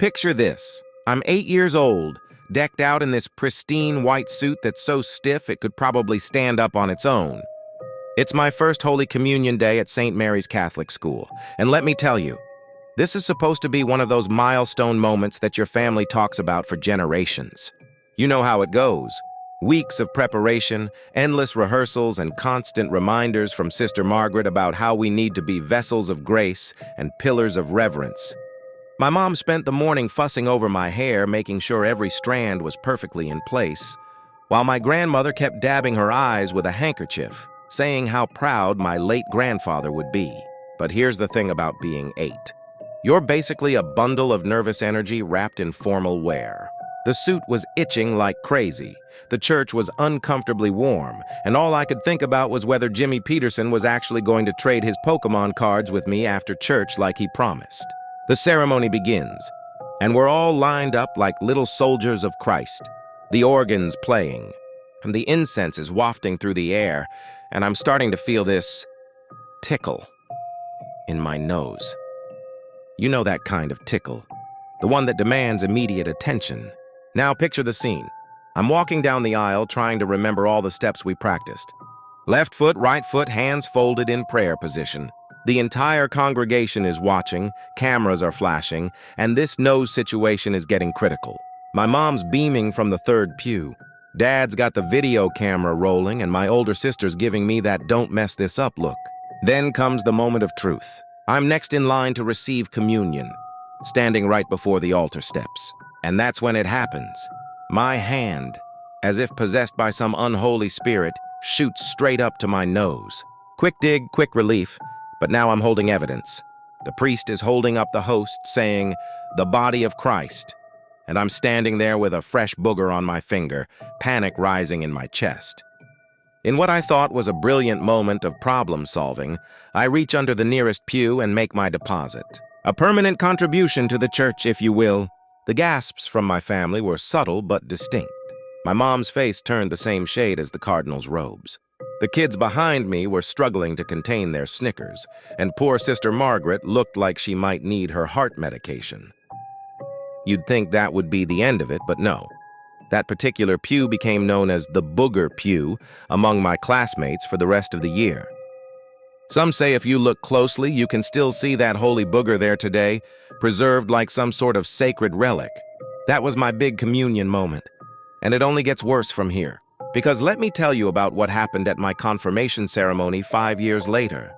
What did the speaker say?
Picture this. I'm 8 years old, decked out in this pristine white suit that's so stiff it could probably stand up on its own. It's my first Holy Communion day at St. Mary's Catholic School, and let me tell you, this is supposed to be one of those milestone moments that your family talks about for generations. You know how it goes. Weeks of preparation, endless rehearsals, and constant reminders from Sister Margaret about how we need to be vessels of grace and pillars of reverence. My mom spent the morning fussing over my hair, making sure every strand was perfectly in place, while my grandmother kept dabbing her eyes with a handkerchief, saying how proud my late grandfather would be. But here's the thing about being 8. You're basically a bundle of nervous energy wrapped in formal wear. The suit was itching like crazy, the church was uncomfortably warm, and all I could think about was whether Jimmy Peterson was actually going to trade his Pokemon cards with me after church like he promised. The ceremony begins, and we're all lined up like little soldiers of Christ, the organs playing, and the incense is wafting through the air, and I'm starting to feel this tickle in my nose. You know that kind of tickle, the one that demands immediate attention. Now picture the scene. I'm walking down the aisle trying to remember all the steps we practiced. Left foot, right foot, hands folded in prayer position. The entire congregation is watching, cameras are flashing, and this nose situation is getting critical. My mom's beaming from the third pew. Dad's got the video camera rolling, and my older sister's giving me that don't mess this up look. Then comes the moment of truth. I'm next in line to receive communion, standing right before the altar steps. And that's when it happens. My hand, as if possessed by some unholy spirit, shoots straight up to my nose. Quick dig, quick relief, but now I'm holding evidence. The priest is holding up the host, saying, "The body of Christ." And I'm standing there with a fresh booger on my finger, panic rising in my chest. In what I thought was a brilliant moment of problem solving, I reach under the nearest pew and make my deposit. A permanent contribution to the church, if you will. The gasps from my family were subtle but distinct. My mom's face turned the same shade as the cardinal's robes. The kids behind me were struggling to contain their snickers, and poor Sister Margaret looked like she might need her heart medication. You'd think that would be the end of it, but no. That particular pew became known as the Booger Pew among my classmates for the rest of the year. Some say if you look closely, you can still see that holy booger there today, preserved like some sort of sacred relic. That was my big communion moment. And it only gets worse from here. Because let me tell you about what happened at my confirmation ceremony 5 years later.